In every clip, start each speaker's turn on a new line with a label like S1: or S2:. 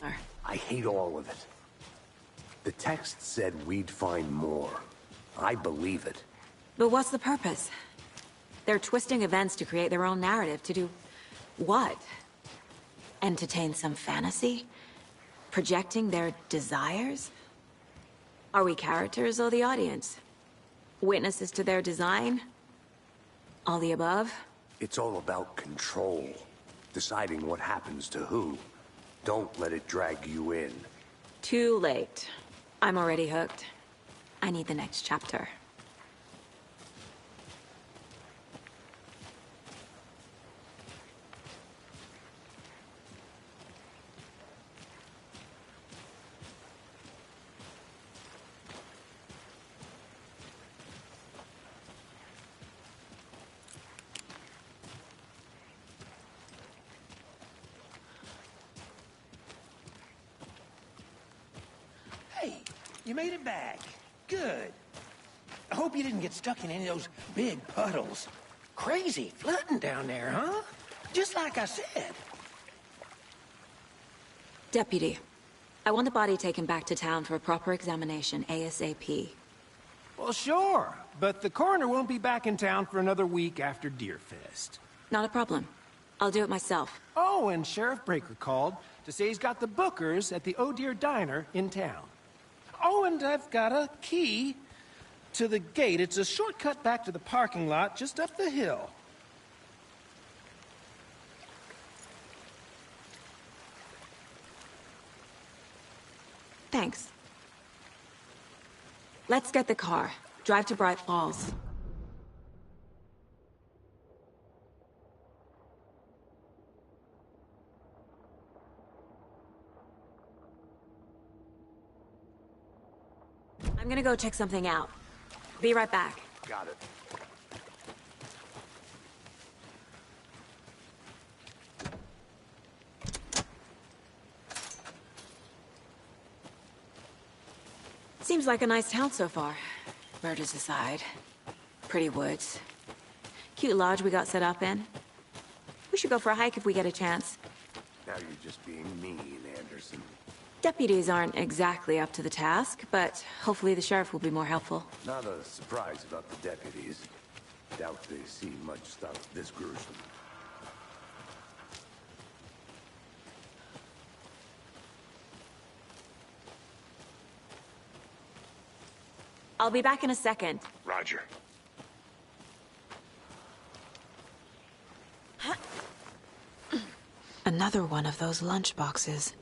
S1: I hate all of it. The text said we'd find more. I believe it.
S2: But what's the purpose? They're twisting events to create their own narrative. To do what? Entertain some fantasy? Projecting their desires? Are we characters or the audience? Witnesses to their design? All the above?
S1: It's all about control. Deciding what happens to who. Don't let it drag you in.
S2: Too late. I'm already hooked. I need the next chapter.
S3: Hey, you made it back. Good. I hope you didn't get stuck in any of those big puddles. Crazy flooding down there, huh? Just like I said.
S2: Deputy, I want the body taken back to town for a proper examination, ASAP.
S4: Well, sure, but the coroner won't be back in town for another week after Deerfest.
S2: Not a problem. I'll do it myself.
S4: Oh, and Sheriff Breaker called to say he's got the Bookers at the Oh Dear Diner in town. Oh, and I've got a key to the gate. It's a shortcut back to the parking lot just up the hill.
S2: Thanks. Let's get the car. Drive to Bright Falls. I'm gonna go check something out. Be right back.
S1: Got it.
S2: Seems like a nice town so far. Murders aside. Pretty woods. Cute lodge we got set up in. We should go for a hike if we get a chance.
S1: Now you're just being mean, Anderson.
S2: Deputies aren't exactly up to the task, but hopefully the sheriff will be more helpful.
S1: Not a surprise about the deputies. Doubt they see much stuff this gruesome.
S2: I'll be back in a second.
S1: Roger.
S2: Another one of those lunch boxes.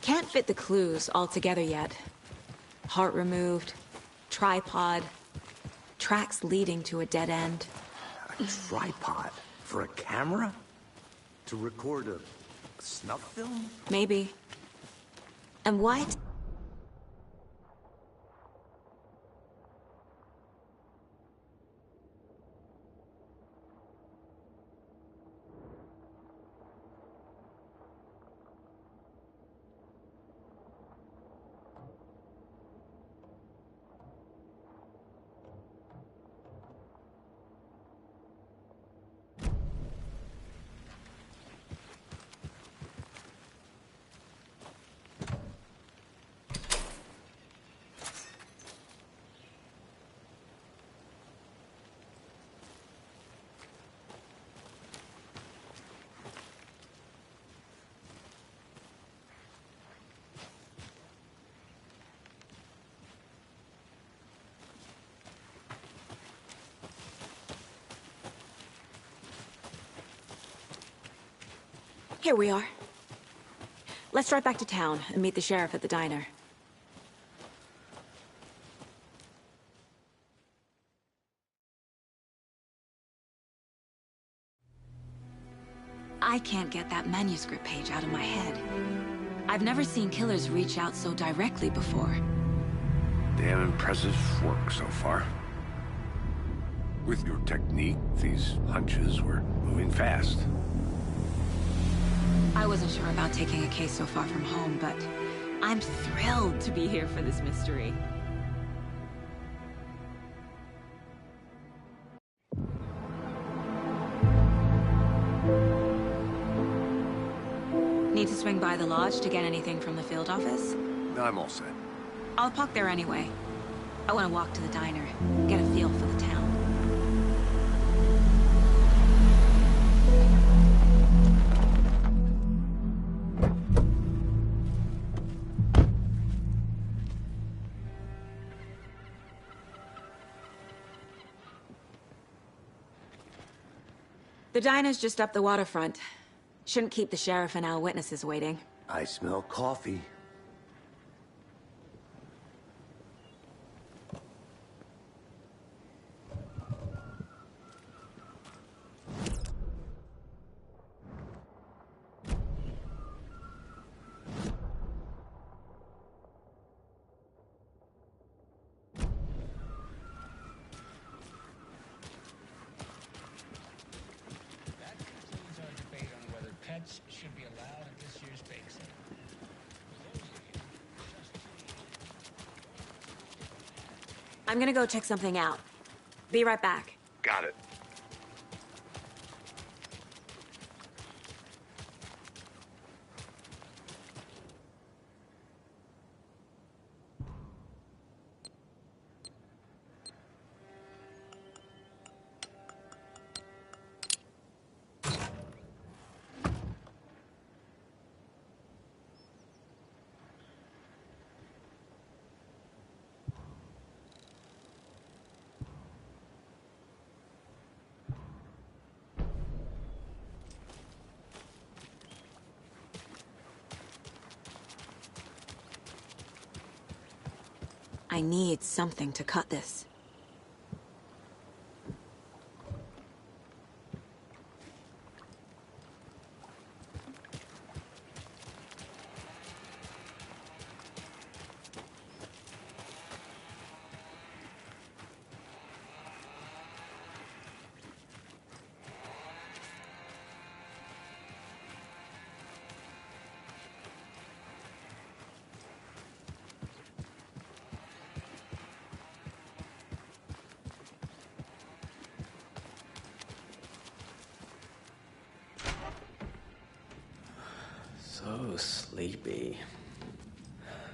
S2: Can't fit the clues all together yet. Heart removed, tripod, tracks leading to a dead end.
S1: A tripod? For a camera? To record a snuff film?
S2: Maybe. And why? Here we are. Let's drive back to town and meet the sheriff at the diner. I can't get that manuscript page out of my head. I've never seen killers reach out so directly before.
S1: Damn impressive work so far. With your technique, these hunches were moving fast.
S2: I wasn't sure about taking a case so far from home, but I'm thrilled to be here for this mystery. Need to swing by the lodge to get anything from the field office?
S1: I'm all set.
S2: I'll park there anyway. I want to walk to the diner, get a feel for the town. The diner's just up the waterfront. Shouldn't keep the sheriff and our witnesses waiting.
S1: I smell coffee.
S3: Should be allowed at this year's bake sale.
S2: I'm gonna go check something out. Be right back.
S1: Got it.
S2: I need something to cut this.
S5: So sleepy.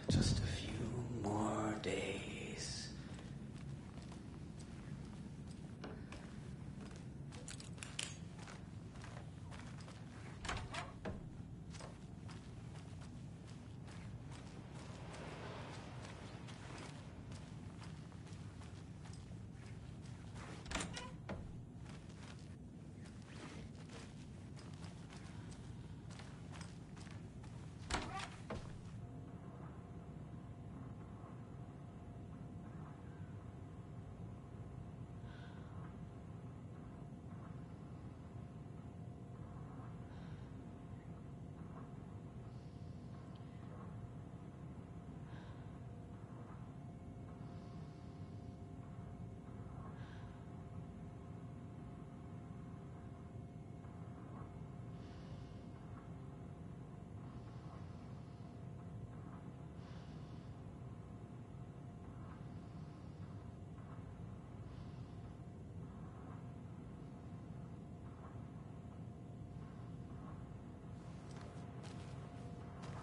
S5: Just a few more days.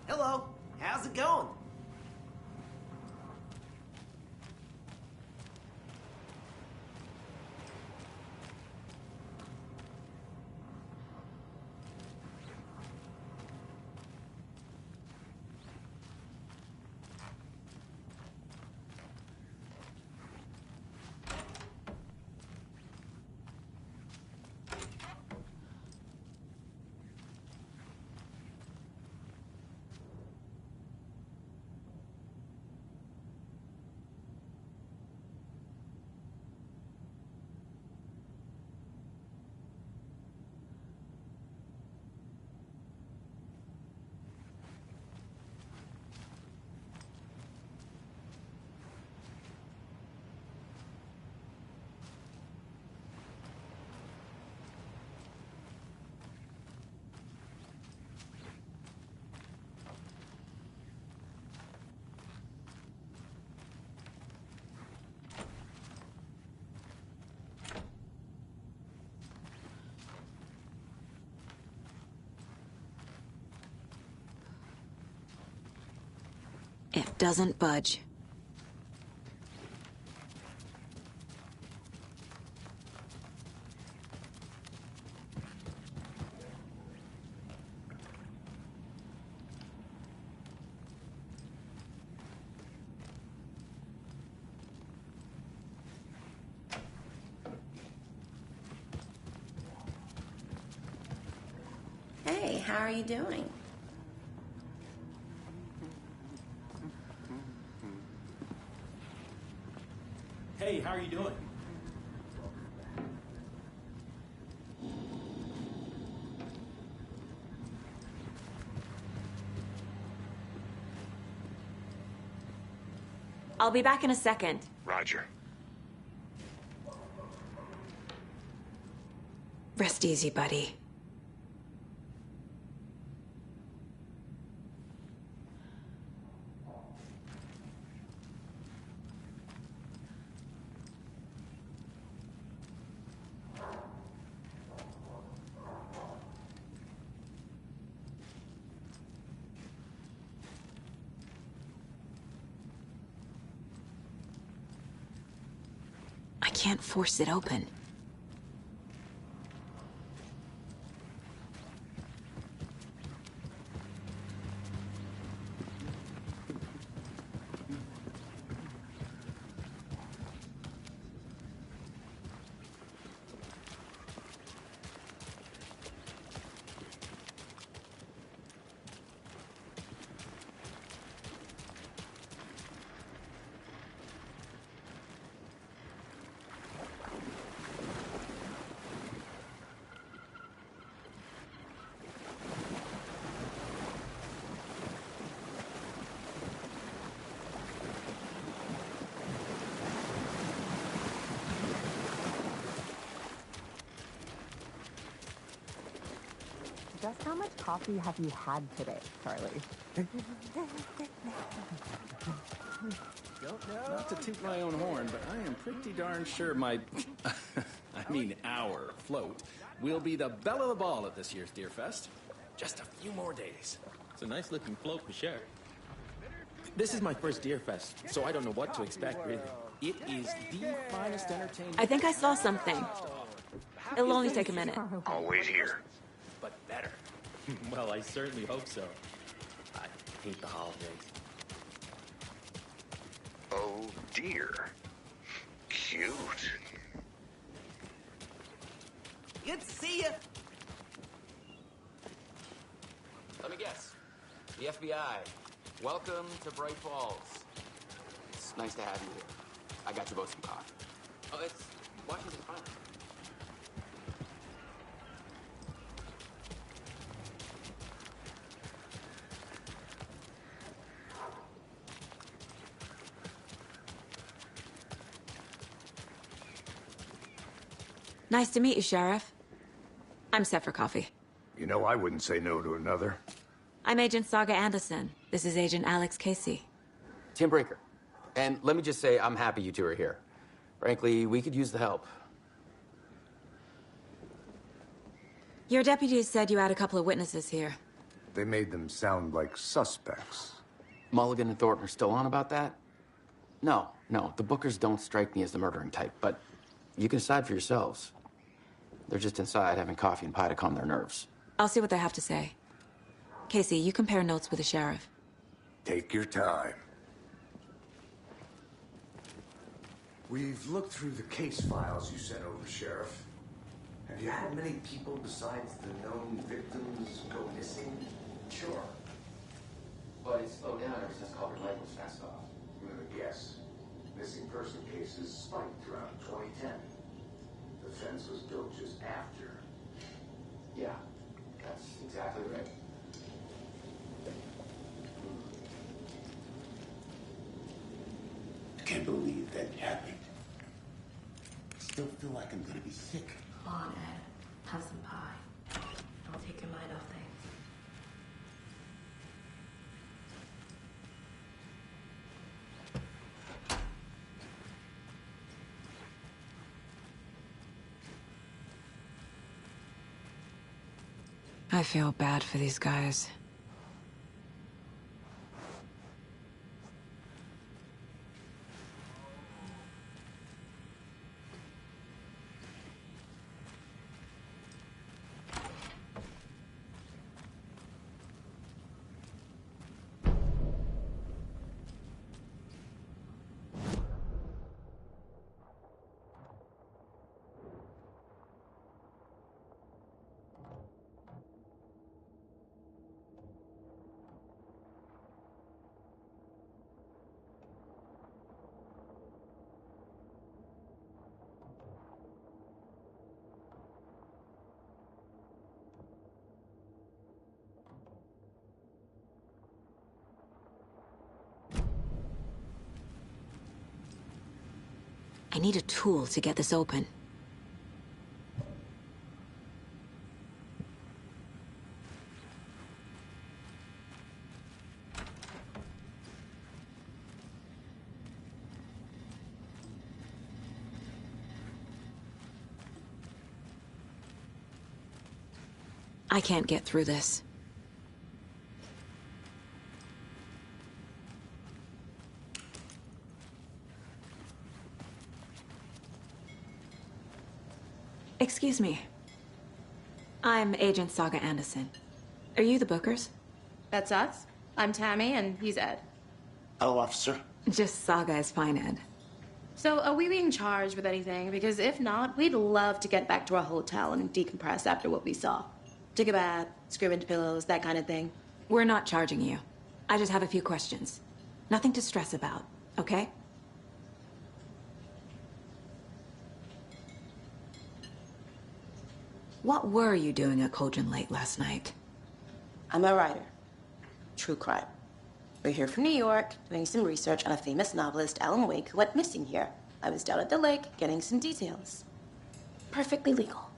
S6: Hello, how's it going?
S2: It doesn't budge.
S7: Hey, how are you doing?
S8: Hey, how are you doing?
S2: I'll be back in a second.
S1: Roger.
S2: Rest easy, buddy. I can't force it open.
S9: Just how much coffee have you had today, Charlie?
S8: Don't know. Not to toot my own horn, but I am pretty darn sure my, our float will be the belle of the ball at this year's Deer Fest. Just a few more days.
S10: It's a nice looking float for sure. This is my first Deer Fest, so I don't know what to expect, really.
S8: It is the finest entertainment.
S2: I think I saw something. It'll only take a minute.
S1: I'll wait here.
S8: But better.
S10: Well, I certainly hope so. I hate the holidays.
S1: Oh dear. Cute.
S6: Good to see you.
S11: Let me guess. The FBI. Welcome to Bright Falls. It's nice to have you here. I got you both some coffee. Oh, it's Washington Finest.
S2: Nice to meet you, Sheriff. I'm set for coffee.
S1: You know, I wouldn't say no to another.
S2: I'm Agent Saga Anderson. This is Agent Alex Casey.
S11: Tim Breaker. And let me just say, I'm happy you two are here. Frankly, we could use the help.
S2: Your deputies said you had a couple of witnesses here.
S1: They made them sound like suspects.
S11: Mulligan and Thornton are still on about that? No, the Bookers don't strike me as the murdering type, but you can decide for yourselves. They're just inside having coffee and pie to calm their nerves.
S2: I'll see what they have to say. Casey, you compare notes with the sheriff.
S1: Take your time. We've looked through the case files you sent over, Sheriff. Have you had many people besides the known victims go missing?
S11: Sure. But it's slowed down ever since Culver Lake was fenced off.
S1: I'm gonna guess. Missing person cases spiked around 2010. The fence was built just after.
S11: Yeah, that's exactly right.
S1: I can't believe that happened. I still feel like I'm gonna be sick.
S7: Come on, Ed. Have some pie. I'll take your mind off things.
S2: I feel bad for these guys. I need a tool to get this open. I can't get through this. Excuse me. I'm Agent Saga Anderson. Are you the Bookers?
S7: That's us. I'm Tammy, and he's Ed.
S12: Hello, officer.
S2: Just Saga is fine, Ed.
S7: So, are we being charged with anything? Because if not, we'd love to get back to our hotel and decompress after what we saw. Take a bath, scream into pillows, that kind of thing.
S2: We're not charging you. I just have a few questions. Nothing to stress about, okay? What were you doing at Cauldron Lake last night?
S7: I'm a writer. True crime. We're here from New York, doing some research on a famous novelist, Alan Wake, who went missing here. I was down at the lake, getting some details. Perfectly legal.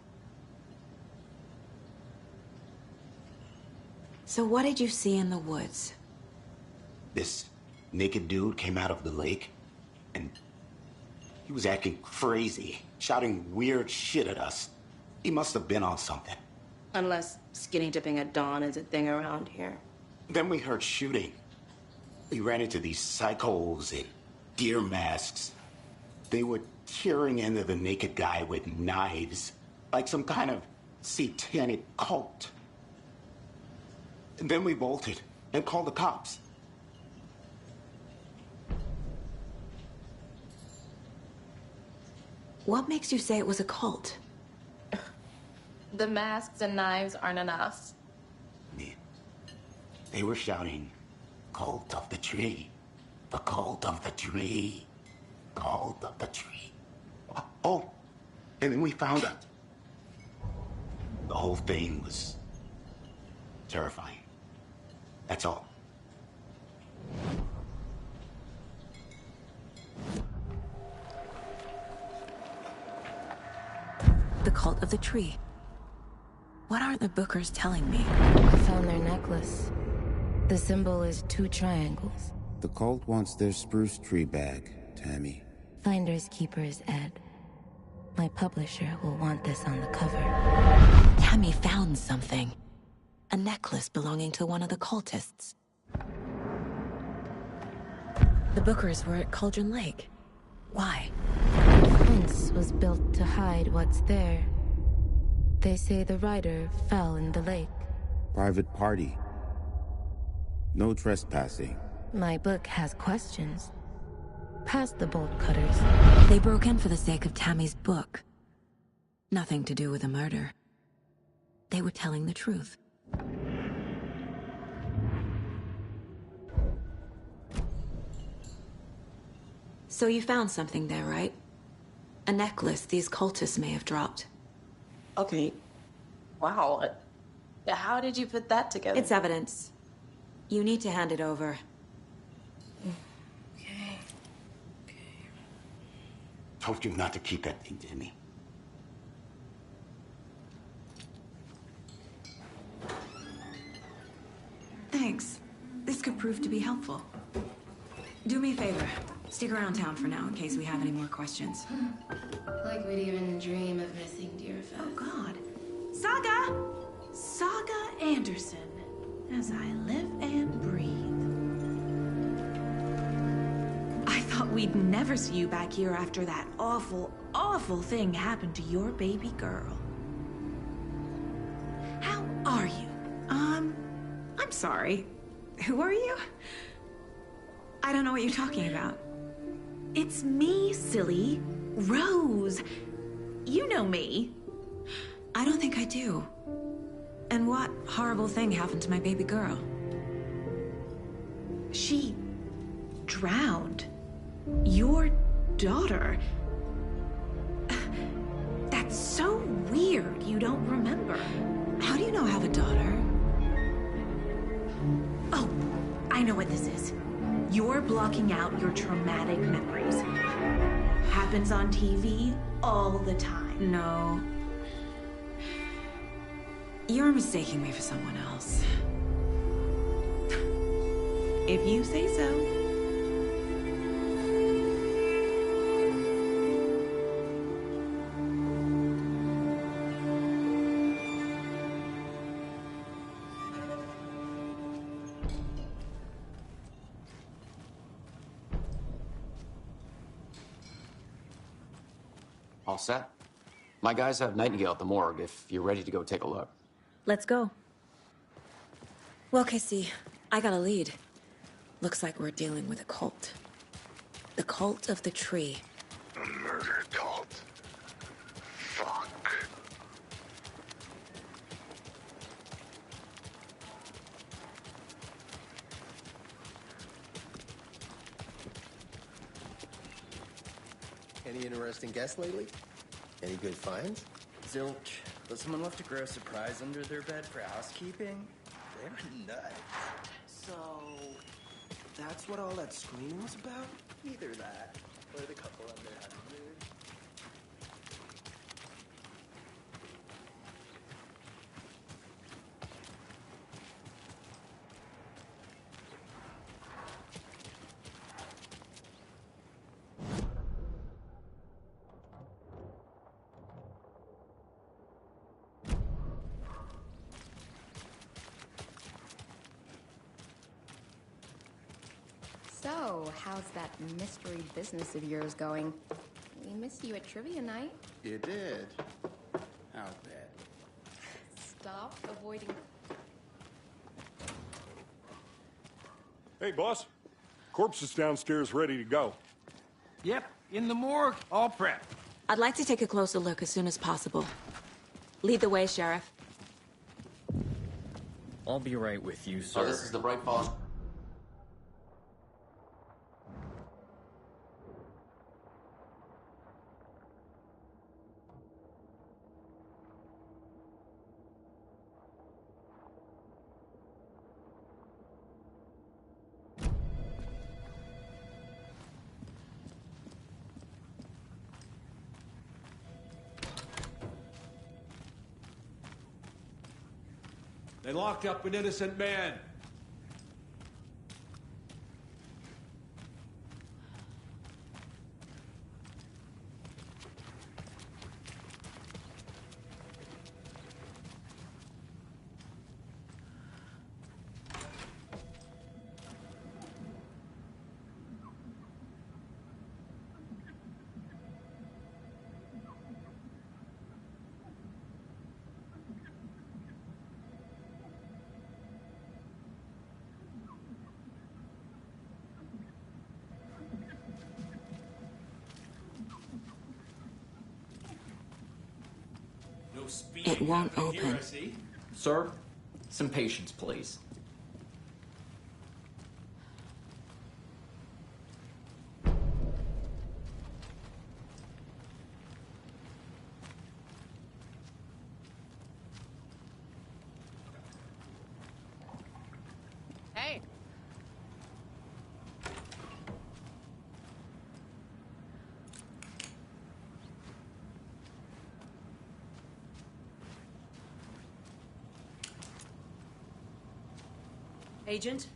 S2: So what did you see in the woods?
S12: This naked dude came out of the lake, and he was acting crazy, shouting weird shit at us. He must have been on something.
S7: Unless skinny dipping at dawn is a thing around here.
S12: Then we heard shooting. We ran into these psychos in deer masks. They were tearing into the naked guy with knives, like some kind of satanic cult. And then we bolted and called the cops.
S2: What makes you say it was a cult?
S7: The masks and knives aren't enough.
S12: They were shouting, "Cult of the tree, the cult of the tree, cult of the tree." Oh, and then we found out. The whole thing was terrifying. That's all.
S2: The cult of the tree. What aren't the Bookers telling me?
S13: I found their necklace. The symbol is 2 triangles.
S14: The cult wants their spruce tree back, Tammy.
S13: Finders keepers, Ed. My publisher will want this on the cover.
S2: Tammy found something. A necklace belonging to one of the cultists. The Bookers were at Cauldron Lake. Why?
S13: The fence was built to hide what's there. They say the writer fell in the lake.
S14: Private party. No trespassing.
S13: My book has questions. Past the bolt cutters.
S2: They broke in for the sake of Tammy's book. Nothing to do with a murder. They were telling the truth. So you found something there, right? A necklace these cultists may have dropped.
S7: Okay. Wow. How did you put that together?
S2: It's evidence. You need to hand it over.
S7: Okay.
S12: Told you not to keep that thing, Timmy.
S2: Thanks. This could prove to be helpful. Do me a favor. Stick around town for now in case we have any more questions.
S7: Like we'd even dream of missing Deerfest.
S15: Oh, God. Saga! Saga Anderson. As I live and breathe. I thought we'd never see you back here after that awful, awful thing happened to your baby girl. How are you? I'm sorry. Who are you? I don't know what you're talking about. It's me, silly. Rose. You know me.
S2: I don't think I do. And what horrible thing happened to my baby girl?
S15: She drowned. Your daughter. That's so weird you don't remember.
S2: How do you know I have a daughter?
S15: Oh, I know what this is. You're blocking out your traumatic memories. happens on TV all the time.
S2: No. You're mistaking me for someone else.
S15: If you say so.
S11: All set? My guys have Nightingale at the morgue if you're ready to go take a look.
S2: Let's go. Well, Casey, I got a lead. Looks like we're dealing with a cult. The cult of the tree.
S1: A murder cult. Fuck.
S16: Any interesting guests lately? Any good finds?
S17: Zilch, but someone left a gross surprise under their bed for housekeeping?
S16: They're nuts.
S6: So, that's what all that screaming was about?
S16: Either that, or the couple on their honeymoon.
S18: So, how's that mystery business of yours going? We missed you at trivia night.
S16: You did? How bad?
S18: Stop avoiding.
S19: Hey, boss. Corpse is downstairs ready to go.
S4: Yep, in the morgue, all prepped.
S2: I'd like to take a closer look as soon as possible. Lead the way, Sheriff.
S5: I'll be right with you, sir.
S11: Oh, this is the Bright Falls.
S20: They locked up an innocent man.
S2: It won't open.
S5: Sir, some patience, please.
S18: Hey.
S21: Agent?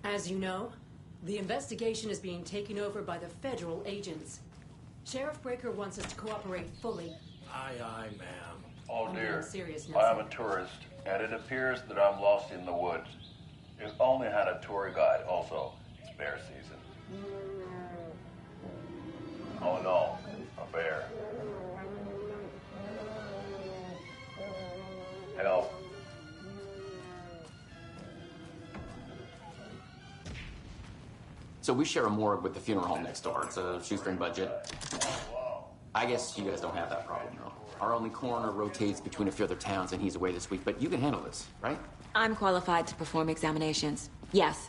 S21: As you know, the investigation is being taken over by the federal agents. Sheriff Breaker wants us to cooperate fully.
S22: Aye, aye, ma'am.
S21: Oh
S22: Oh,
S21: dear.
S22: dear.
S21: Seriousness.
S22: I am a tourist, and it appears that I'm lost in the woods. You've only had a tour guide, also. It's bear season. Oh, no. A bear. Help.
S11: So we share a morgue with the funeral home next door. It's a shoestring budget. I guess you guys don't have that problem, though. Our only coroner rotates between a few other towns, and he's away this week. But you can handle this, right?
S2: I'm qualified to perform examinations. Yes.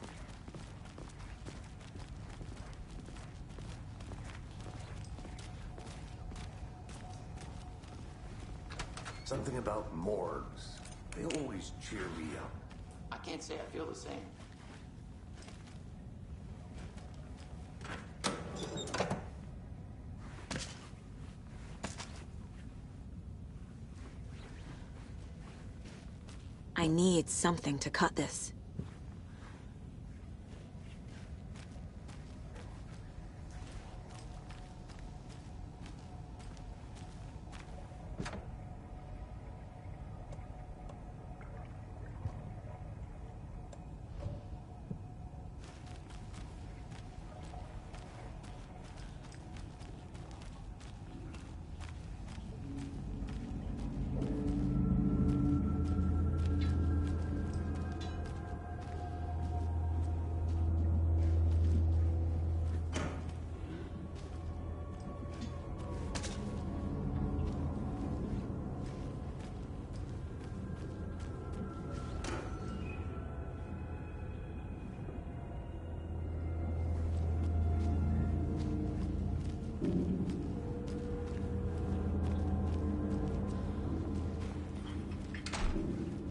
S1: Something about morgues. They always cheer me up.
S11: I can't say I feel the same.
S2: I need something to cut this.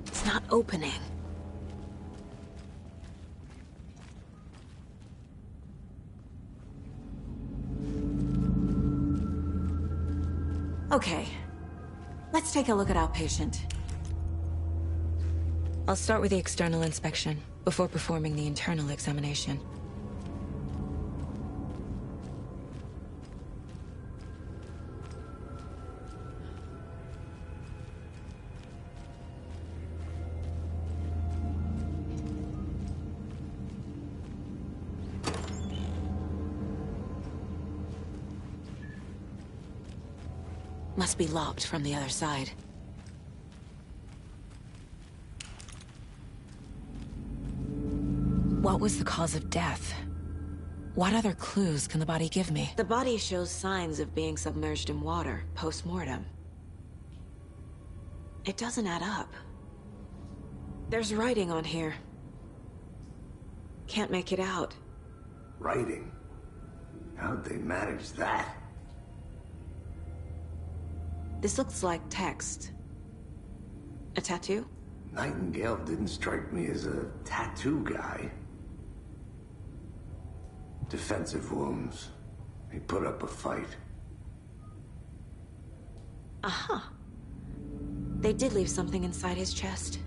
S2: It's not opening. Okay. Let's take a look at our patient. I'll start with the external inspection before performing the internal examination. Must be locked from the other side. What was the cause of death? What other clues can the body give me? The body shows signs of being submerged in water, post-mortem. It doesn't add up. There's writing on here. Can't make it out.
S1: Writing? How'd they manage that?
S2: This looks like text. A tattoo?
S1: Nightingale didn't strike me as a tattoo guy. Defensive wounds. He put up a fight.
S2: Aha. They did leave something inside his chest.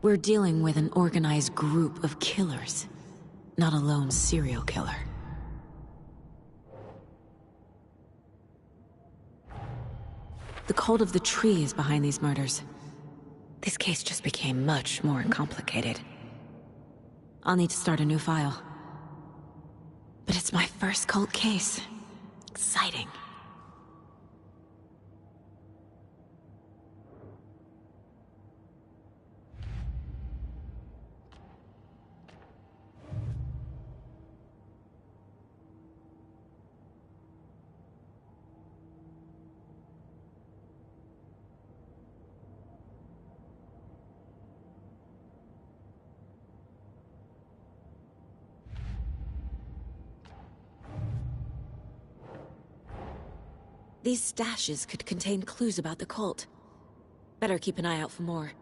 S2: We're dealing with an organized group of killers, not a lone serial killer. The cult of the tree is behind these murders. This case just became much more complicated. I'll need to start a new file. But it's my first cult case. Exciting. These stashes could contain clues about the cult. Better keep an eye out for more.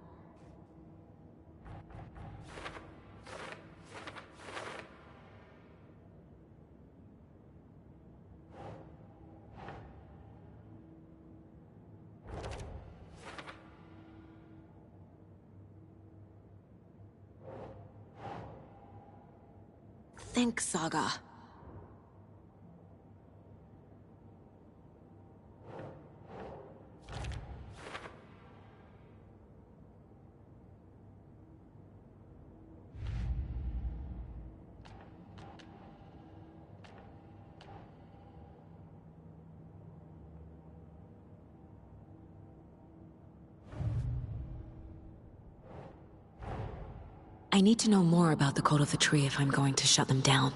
S2: Think, Saga. I need to know more about the Cult of the Tree if I'm going to shut them down.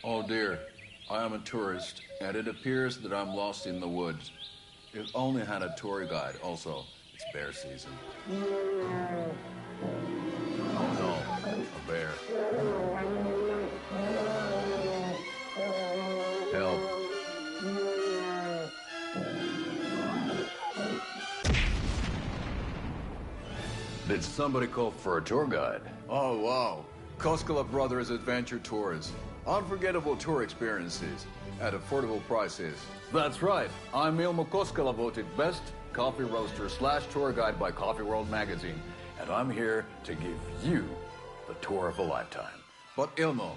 S22: Oh dear, I am a tourist, and it appears that I'm lost in the woods. If only had a tour guide. Also, it's bear season. Oh no, a bear. Help. Did somebody call for a tour guide? Oh wow, Koskela Brothers Adventure Tours. Unforgettable tour experiences at affordable prices. That's right. I'm Ilmo Koskela, voted best coffee roaster / tour guide by Coffee World magazine. And I'm here to give you the tour of a lifetime. But Ilmo,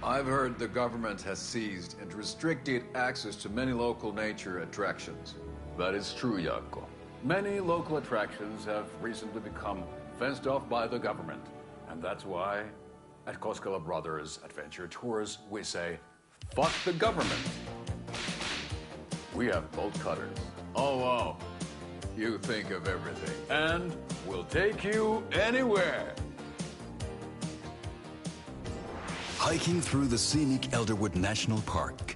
S22: I've heard the government has seized and restricted access to many local nature attractions. That is true, Jaakko. Many local attractions have recently become fenced off by the government. And that's why at Koskela Brothers Adventure Tours, we say, fuck the government. We have bolt cutters. Oh, wow. You think of everything. And we'll take you anywhere.
S3: Hiking through the scenic Elderwood National Park.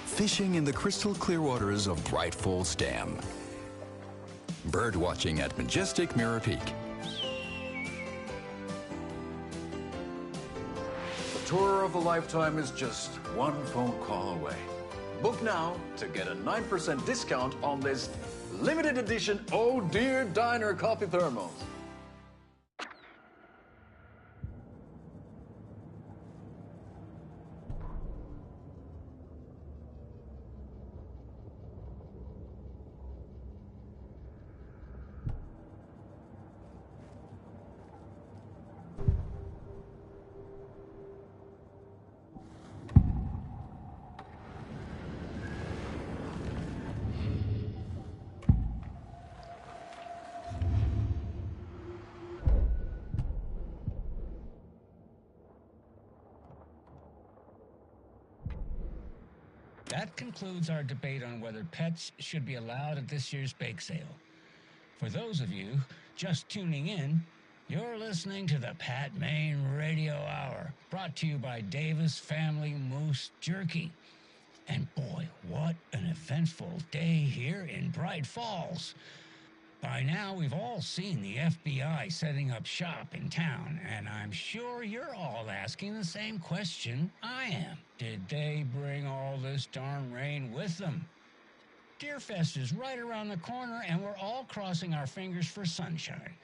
S3: Fishing in the crystal clear waters of Bright Falls Dam. Bird watching at majestic Mirror Peak.
S22: Tour of a lifetime is just one phone call away. Book now to get a 9% discount on this limited edition Oh Dear Diner coffee thermos.
S8: that concludes our debate on whether pets should be allowed at this year's bake sale. For those of you just tuning in, you're listening to the Pat Maine Radio Hour, brought to you by Davis Family Moose Jerky. And boy, what an eventful day here in Bright Falls. By now, we've all seen the FBI setting up shop in town, and I'm sure you're all asking the same question I am. Did they bring all this darn rain with them? Deerfest is right around the corner, and we're all crossing our fingers for sunshine.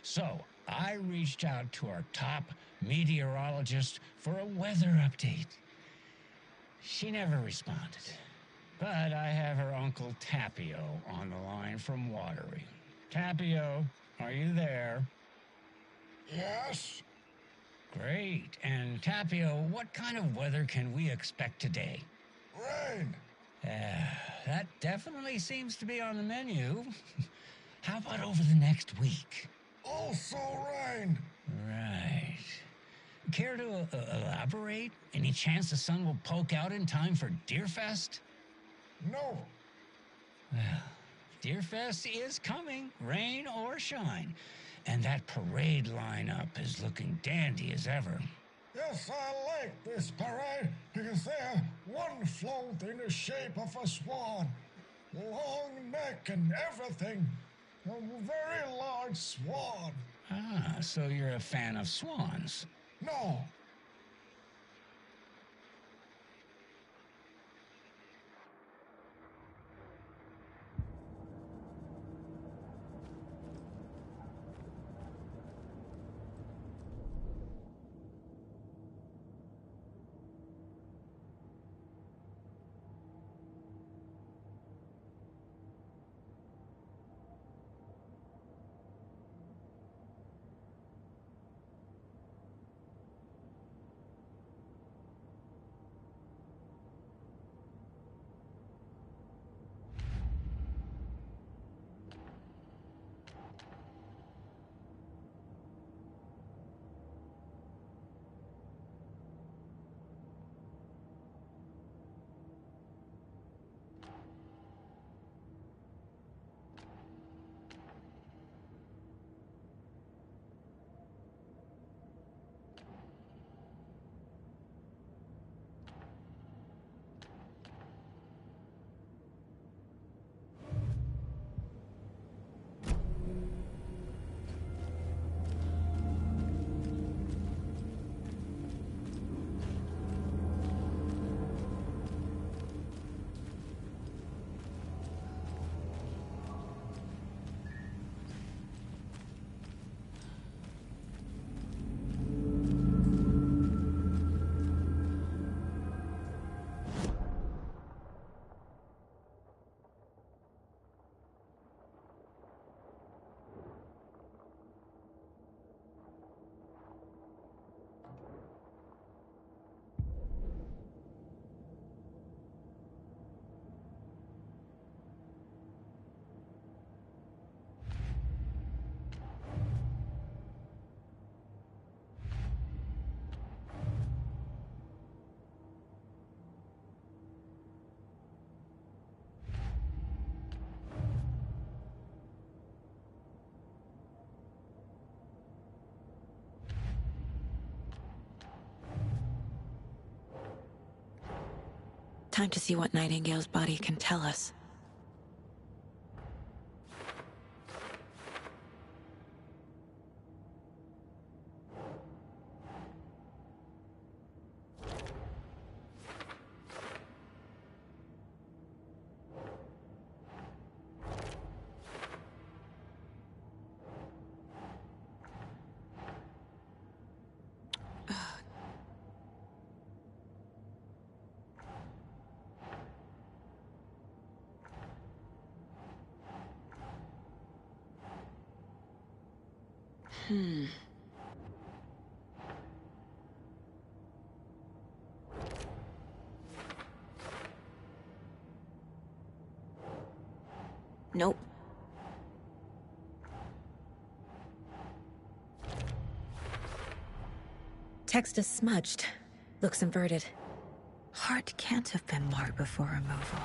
S8: So, I reached out to our top meteorologist for a weather update. She never responded, but I have her Uncle Tapio on the line from Watery. Tapio, are you there?
S9: Yes.
S8: Great. And Tapio, what kind of weather can we expect today?
S9: Rain.
S8: That definitely seems to be on the menu. How about over the next week?
S9: Also rain.
S8: Right. Care to elaborate? Any chance the sun will poke out in time for Deerfest?
S9: No.
S8: Well, Deerfest is coming, rain or shine. And that parade lineup is looking dandy as ever.
S9: Yes, I like this parade because they're one float in the shape of a swan. Long neck and everything. A very large swan.
S8: Ah, so you're a fan of swans.
S9: No.
S2: Time to see what Nightingale's body can tell us. Nope. Text is smudged. Looks inverted. Heart can't have been marked before removal.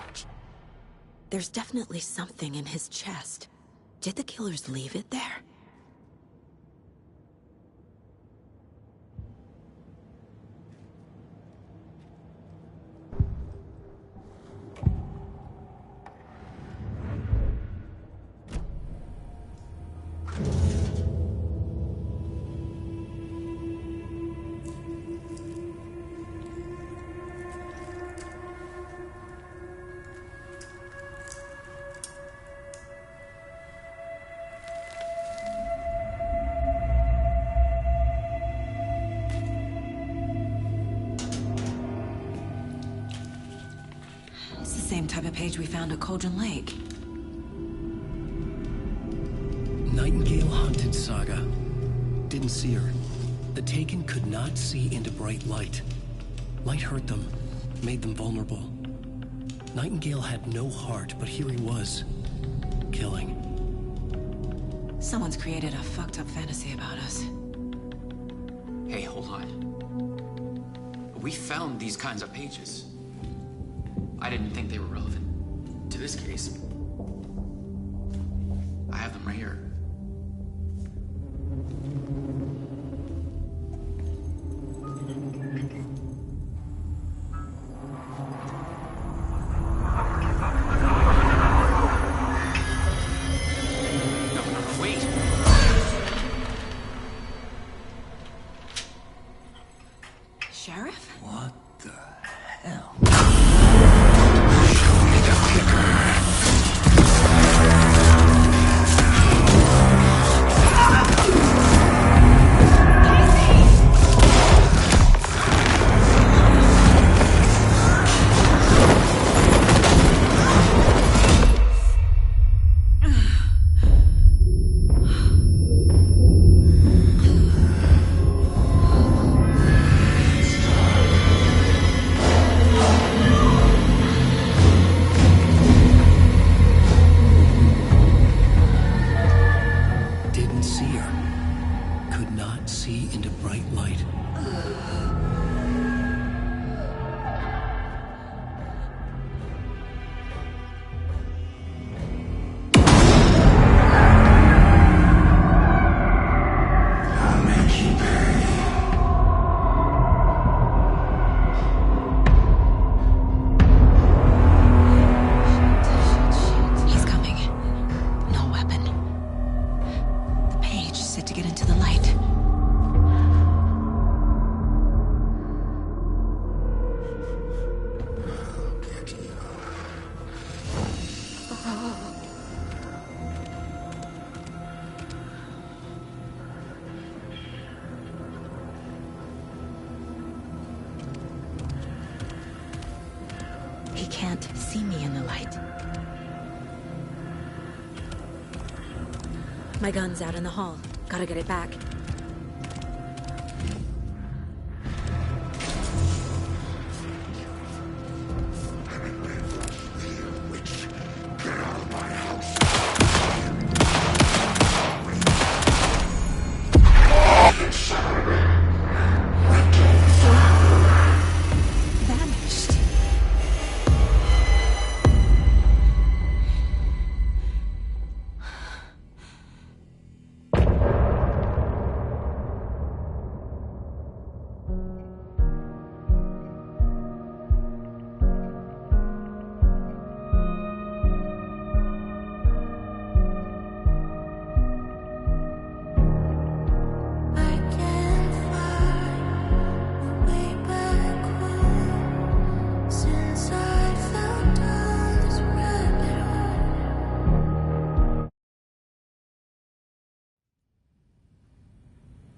S2: There's definitely something in his chest. Did the killers leave it there? It's the same type of page we found at Cauldron Lake.
S10: Nightingale hunted Saga. Didn't see her. The Taken could not see into bright light. Light hurt them, made them vulnerable. Nightingale had no heart, but here he was, killing.
S2: Someone's created a fucked up fantasy about us.
S11: Hey, hold on. We found these kinds of pages. I didn't think they were relevant to this case. I have them right here.
S2: Sheriff?
S10: What the hell? Didn't see her. Could not see into bright light.
S2: He's coming. No weapon. The page set to get into the light. He can't see me in the light. My gun's out in the hall. Gotta get it back. Vanished.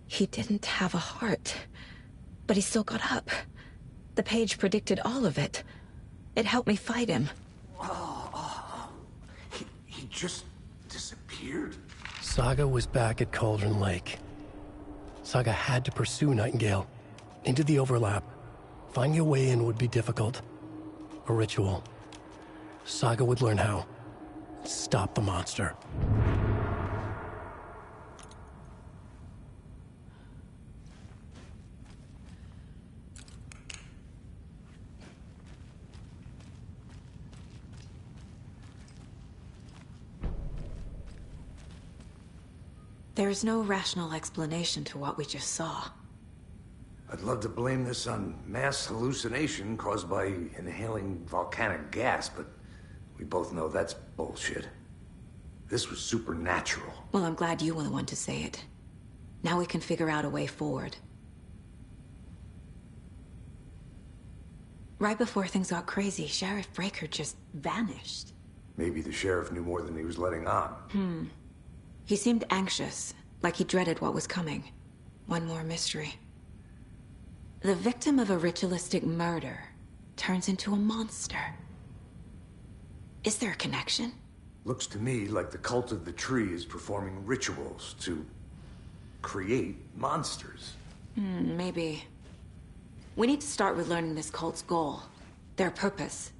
S2: He didn't have a heart, but he still got up. The page predicted all of it. It helped me fight him.
S1: He just disappeared?
S10: Saga was back at Cauldron Lake. Saga had to pursue Nightingale. Into the overlap. Finding a way in would be difficult. A ritual. Saga would learn how. Stop the monster.
S2: There's no rational explanation to what we just saw.
S1: I'd love to blame this on mass hallucination caused by inhaling volcanic gas, but we both know that's bullshit. This was supernatural.
S2: Well, I'm glad you were the one to say it. Now we can figure out a way forward. Right before things got crazy, Sheriff Breaker just vanished.
S1: Maybe the sheriff knew more than he was letting on.
S2: He seemed anxious, like he dreaded what was coming. One more mystery. The victim of a ritualistic murder turns into a monster. Is there a connection?
S1: Looks to me like the cult of the tree is performing rituals to create monsters.
S2: Maybe. We need to start with learning this cult's goal, their purpose.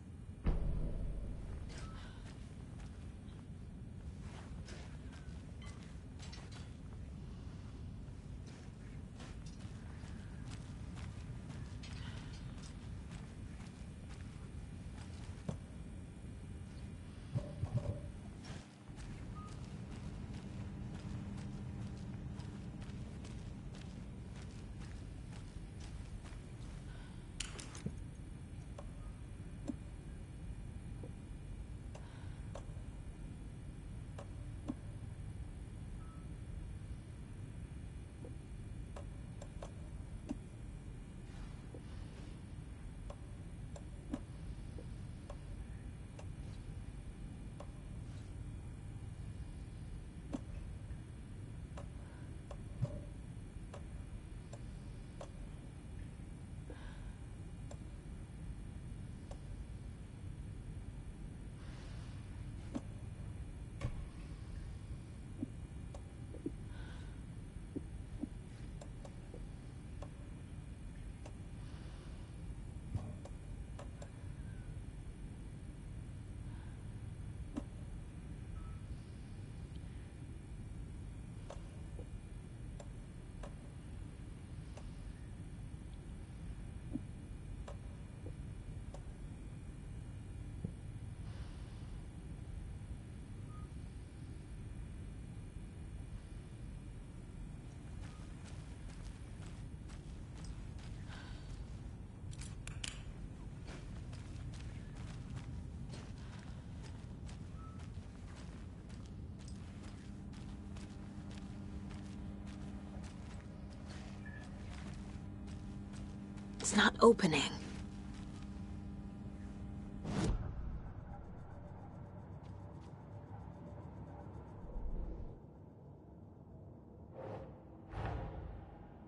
S2: It's not opening.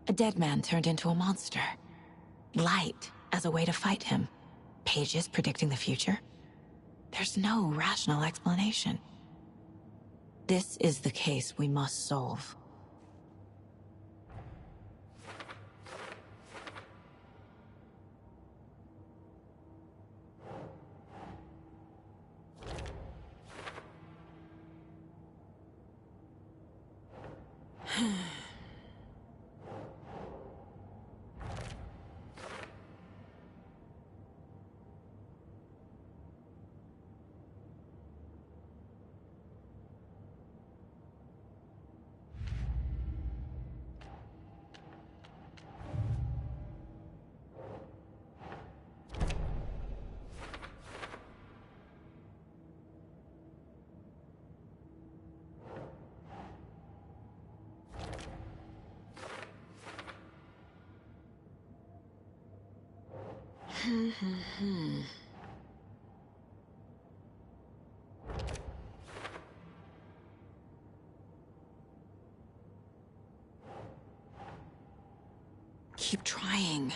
S2: A dead man turned into a monster. Light as a way to fight him. Pages predicting the future. There's no rational explanation. This is the case we must solve. Keep trying.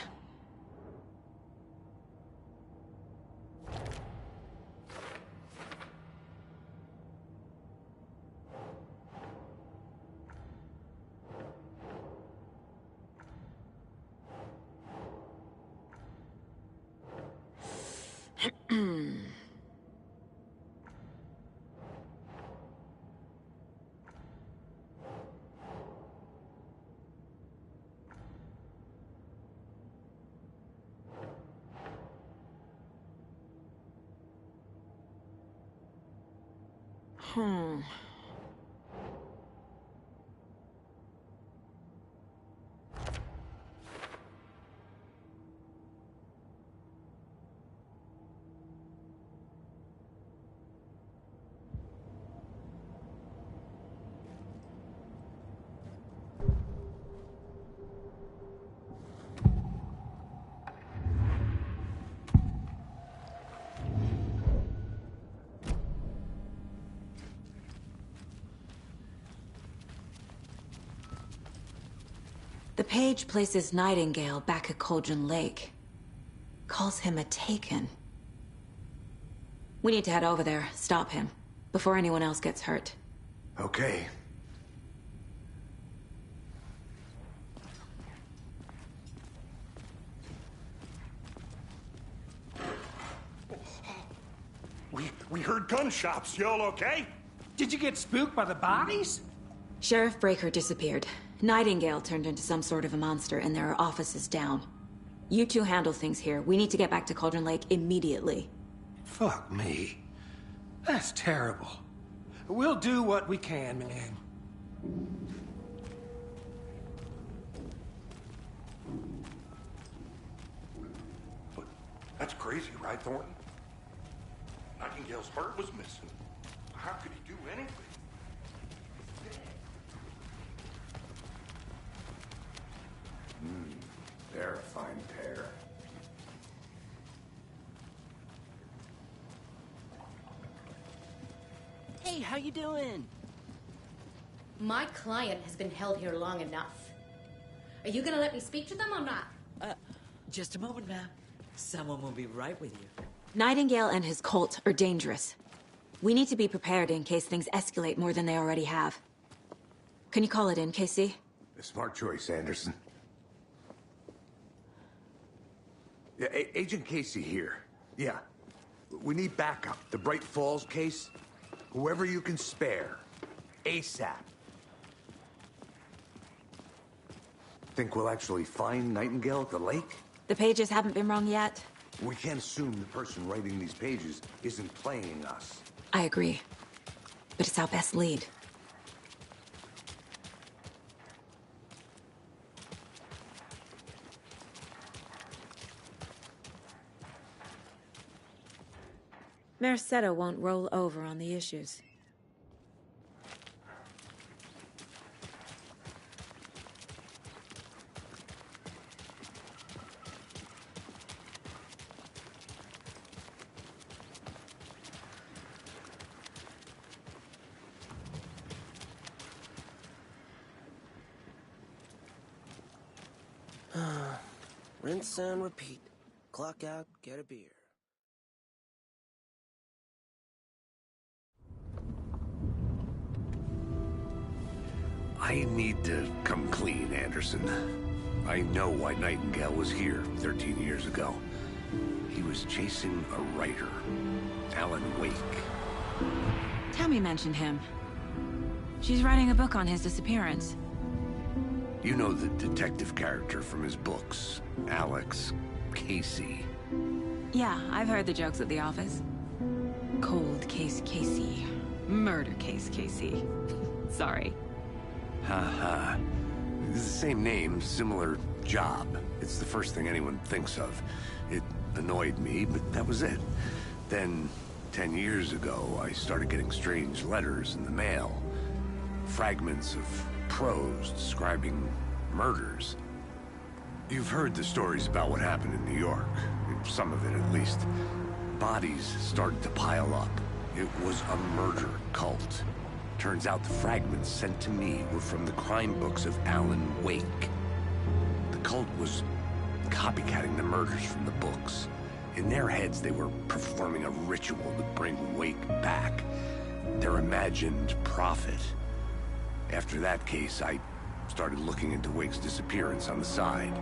S2: page places Nightingale back at Cauldron Lake. Calls him a Taken. We need to head over there, stop him, before anyone else gets hurt.
S1: Okay.
S9: We heard gunshots. Y'all okay?
S4: Did you get spooked by the bodies?
S2: Sheriff Breaker disappeared. Nightingale turned into some sort of a monster, and there are offices down. You two handle things here. We need to get back to Cauldron Lake immediately.
S4: Fuck me. That's terrible. We'll do what we can, man.
S9: That's crazy, right, Thornton? Nightingale's heart was missing. How could he do anything?
S1: They're a fine pair.
S13: Hey, how you doing?
S18: My client has been held here long enough. Are you gonna let me speak to them or not?
S13: Just a moment, ma'am. Someone will be right with you.
S2: Nightingale and his cult are dangerous. We need to be prepared in case things escalate more than they already have. Can you call it in, Casey?
S1: A smart choice, Anderson. Yeah, Agent Casey here. Yeah. We need backup. The Bright Falls case. Whoever you can spare. ASAP. Think we'll actually find Nightingale at the lake?
S2: The pages haven't been wrong yet.
S1: We can't assume the person writing these pages isn't playing us.
S2: I agree. But it's our best lead. Mercado won't roll over on the issues.
S6: Rinse and repeat. Clock out, get a beer.
S1: I need to come clean, Anderson. I know why Nightingale was here 13 years ago. He was chasing a writer, Alan Wake.
S2: Tammy mentioned him. She's writing a book on his disappearance.
S1: You know the detective character from his books, Alex Casey.
S2: Yeah, I've heard the jokes at the office. Cold case Casey. Murder case Casey. Sorry.
S1: Ha. It's the same name, similar job. It's the first thing anyone thinks of. It annoyed me, but that was it. Then, 10 years ago, I started getting strange letters in the mail. Fragments of prose describing murders. You've heard the stories about what happened in New York. Some of it, at least. Bodies started to pile up. It was a murder cult. Turns out the fragments sent to me were from the crime books of Alan Wake. The cult was copycatting the murders from the books. In their heads, they were performing a ritual to bring Wake back. Their imagined prophet. After that case, I started looking into Wake's disappearance on the side.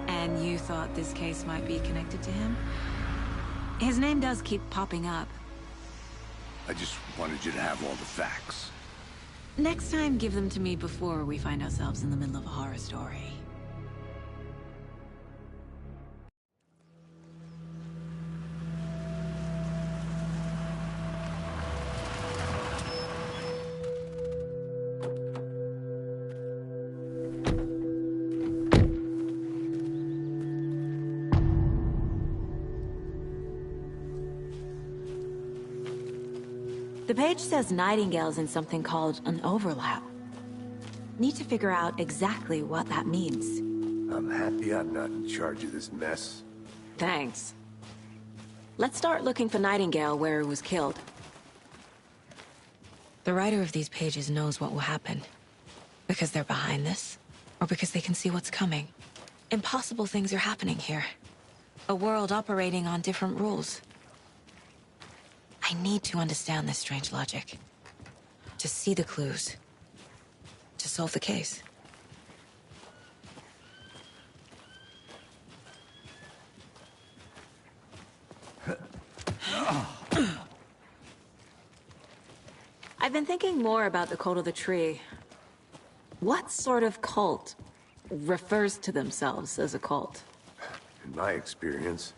S2: And you thought this case might be connected to him? His name does keep popping up.
S1: I just wanted you to have all the facts.
S2: Next time, give them to me before we find ourselves in the middle of a horror story. The page says Nightingale's in something called an overlap. Need to figure out exactly what that means.
S1: I'm happy I'm not in charge of this mess.
S2: Thanks. Let's start looking for Nightingale where he was killed. The writer of these pages knows what will happen. Because they're behind this. or because they can see what's coming. Impossible things are happening here. A world operating on different rules. I need to understand this strange logic. To see the clues. To solve the case. I've been thinking more about the cult of the tree. What sort of cult refers to themselves as a cult?
S1: In my experience,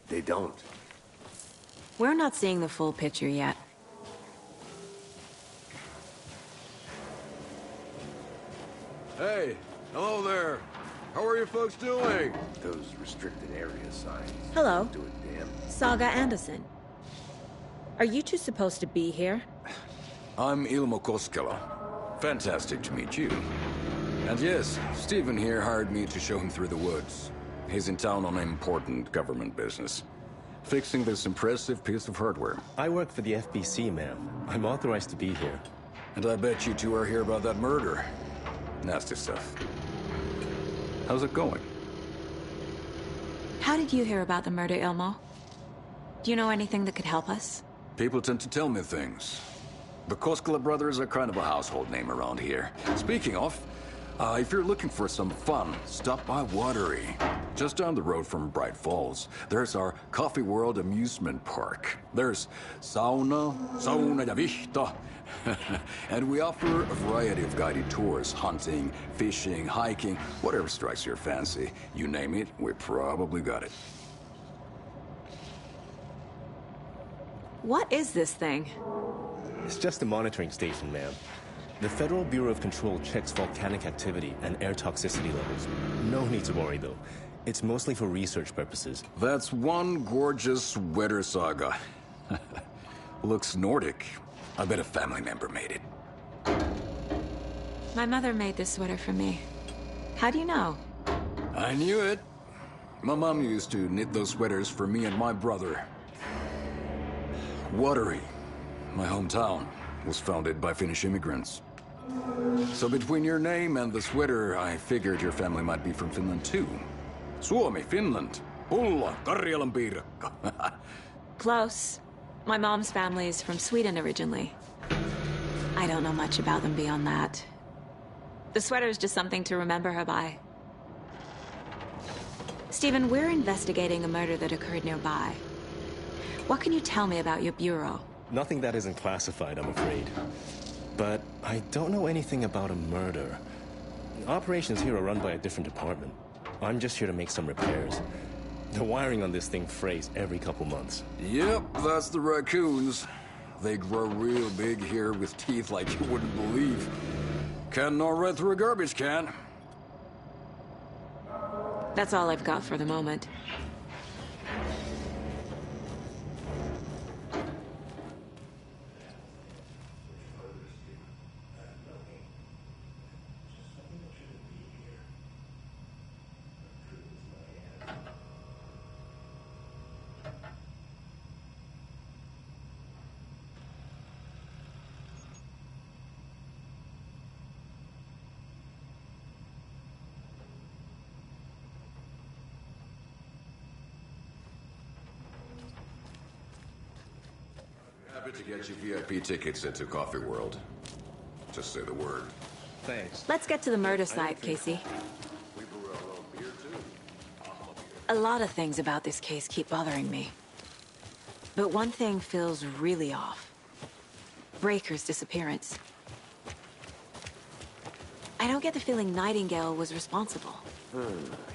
S1: they don't.
S2: We're not seeing the full picture yet.
S22: Hey, hello there. How are you folks doing?
S1: Those restricted area signs.
S2: Hello.
S1: Do it, damn.
S2: Saga Anderson. Are you two supposed to be here?
S3: I'm Ilmo Koskela. Fantastic to meet you. And yes, Stephen here hired me to show him through the woods. He's in town on important government business. Fixing this impressive piece of hardware.
S12: I work for the FBC, ma'am. I'm authorized to be here.
S3: And I bet you two are here about that murder. Nasty stuff. How's it going?
S2: How did you hear about the murder, Ilmo? Do you know anything that could help us?
S3: People tend to tell me things. The Koskela brothers are kind of a household name around here. Speaking of, if you're looking for some fun, stop by Watery. Just down the road from Bright Falls, there's our Coffee World amusement park. There's sauna ja vihta. And we offer a variety of guided tours, hunting, fishing, hiking, whatever strikes your fancy. You name it, we probably got it.
S2: What is this thing?
S12: It's just a monitoring station, ma'am. The Federal Bureau of Control checks volcanic activity and air toxicity levels. No need to worry, though. It's mostly for research purposes.
S3: That's one gorgeous sweater, Saga. Looks Nordic. I bet a family member made it.
S2: My mother made this sweater for me. How do you know?
S3: I knew it. My mom used to knit those sweaters for me and my brother. Watery, my hometown, was founded by Finnish immigrants. So between your name and the sweater, I figured your family might be from Finland too. Suomi, Finland. Pulla, Karjalan piirakka.
S2: Close. My mom's family is from Sweden originally. I don't know much about them beyond that. The sweater is just something to remember her by. Stephen, we're investigating a murder that occurred nearby. What can you tell me about your bureau?
S12: Nothing that isn't classified, I'm afraid. But I don't know anything about a murder. Operations here are run by a different department. I'm just here to make some repairs. The wiring on this thing frays every couple months.
S3: Yep, that's the raccoons. They grow real big here with teeth like you wouldn't believe. Can't gnaw right through a garbage can.
S2: That's all I've got for the moment.
S3: Happy to get you VIP tickets into Coffee World. Just say the word.
S12: Thanks.
S2: Let's get to the murder site, Casey. A lot of things about this case keep bothering me. But one thing feels really off. Breaker's disappearance. I don't get the feeling Nightingale was responsible.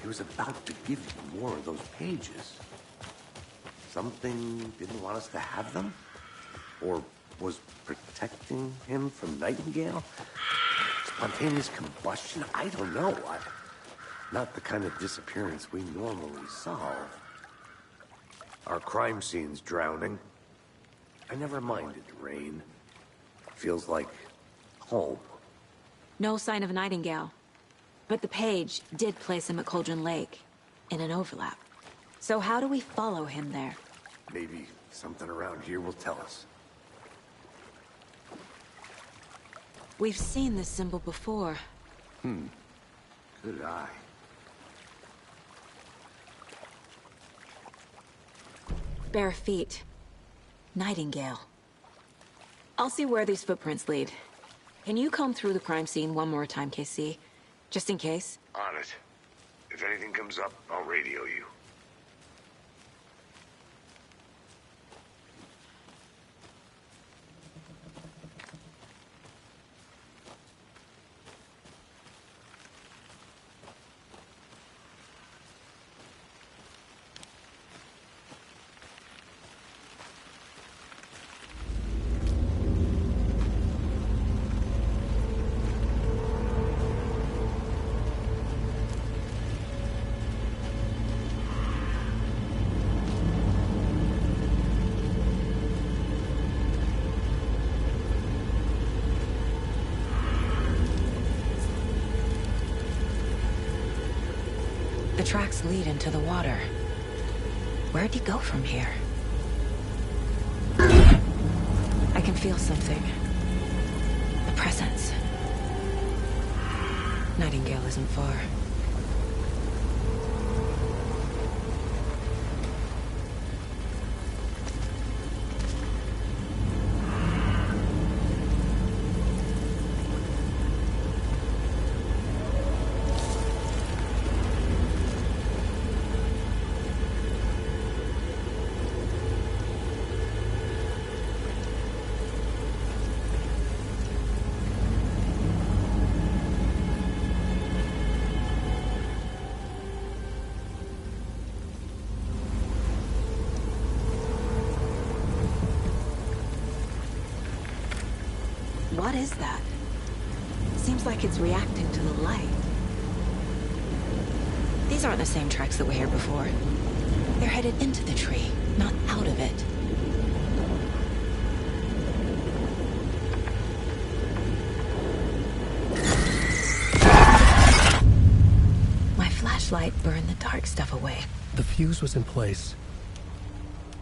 S1: He was about to give you more of those pages. Something didn't want us to have them? Or was protecting him from Nightingale? Spontaneous combustion? I don't know. Not the kind of disappearance we normally solve. Our crime scene's drowning. I never minded rain. Feels like home.
S2: No sign of Nightingale. But the page did place him at Cauldron Lake, in an overlap. So how do we follow him there?
S1: Maybe something around here will tell us.
S2: We've seen this symbol before.
S1: So did I.
S2: Bare feet. Nightingale. I'll see where these footprints lead. Can you comb through the crime scene one more time, KC? Just in case?
S1: On it. If anything comes up, I'll radio you.
S2: The tracks lead into the water. Where'd he go from here? I can feel something. A presence. Nightingale isn't far. What is that? Seems like it's reacting to the light. These aren't the same tracks that were here before. They're headed into the tree, not out of it. My flashlight burned the dark stuff away.
S10: The fuse was in place.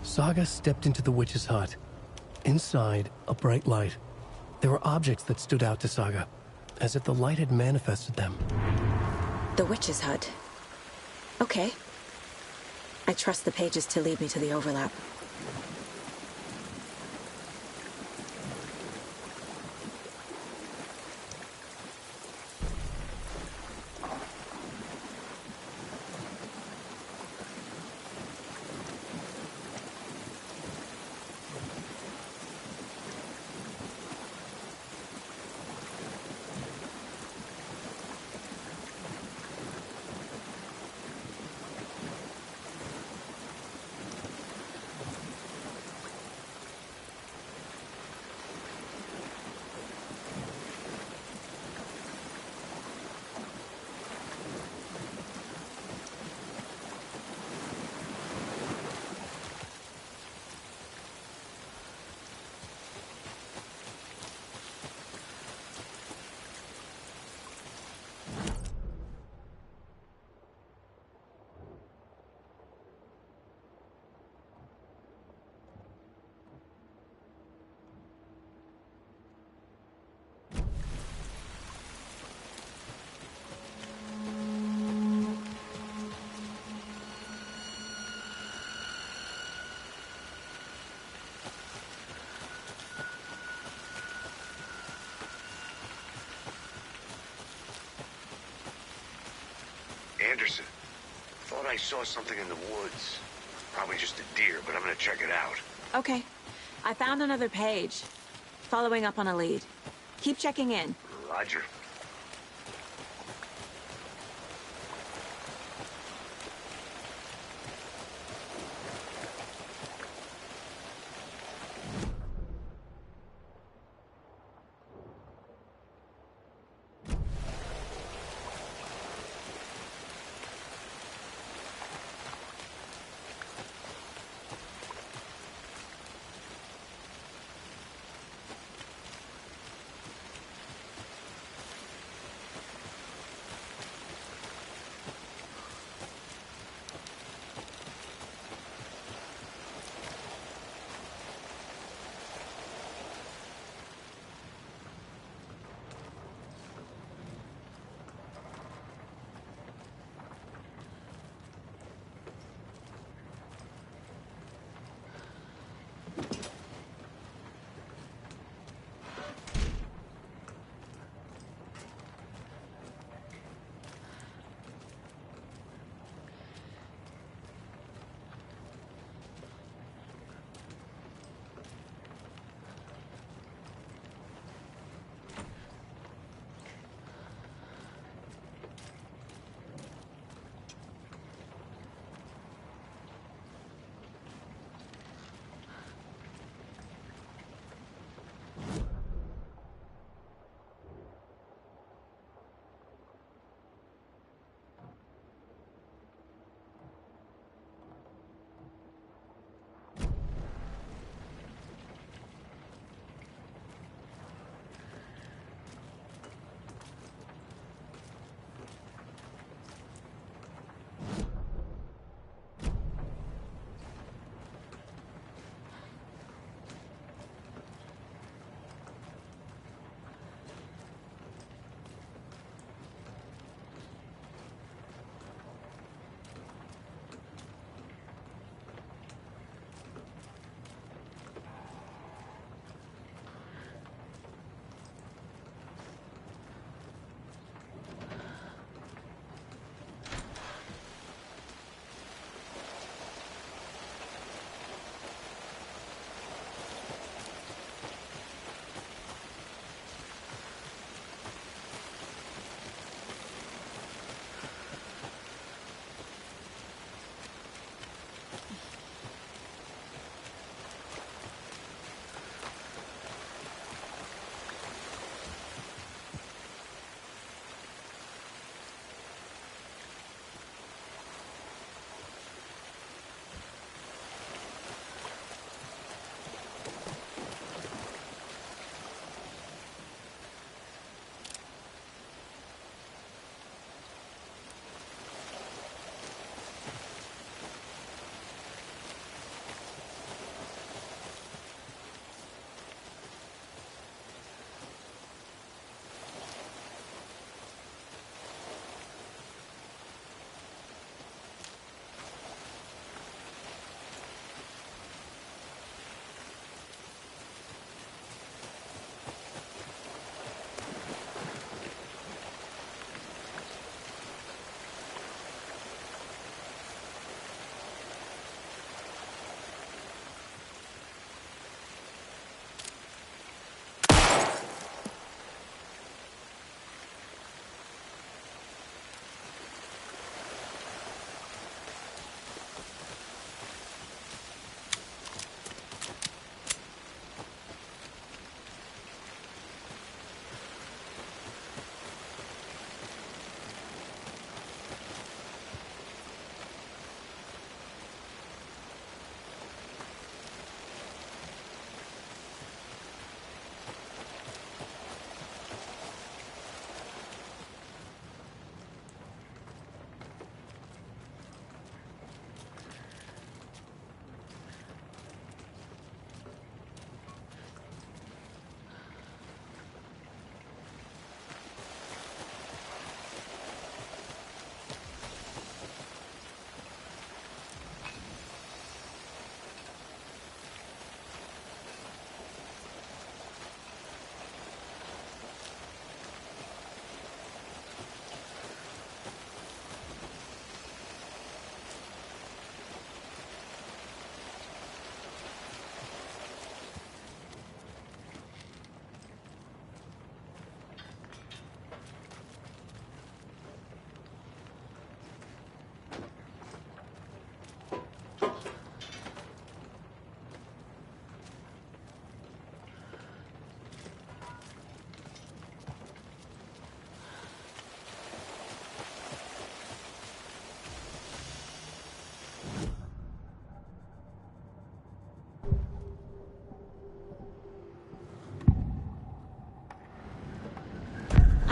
S10: Saga stepped into the witch's hut. Inside, a bright light. There were objects that stood out to Saga, as if the light had manifested them.
S2: The witch's hut. Okay. I trust the pages to lead me to the overlap.
S1: Anderson, thought I saw something in the woods. Probably just a deer, but I'm gonna check it out.
S2: Okay. I found another page. Following up on a lead. Keep checking in.
S1: Roger.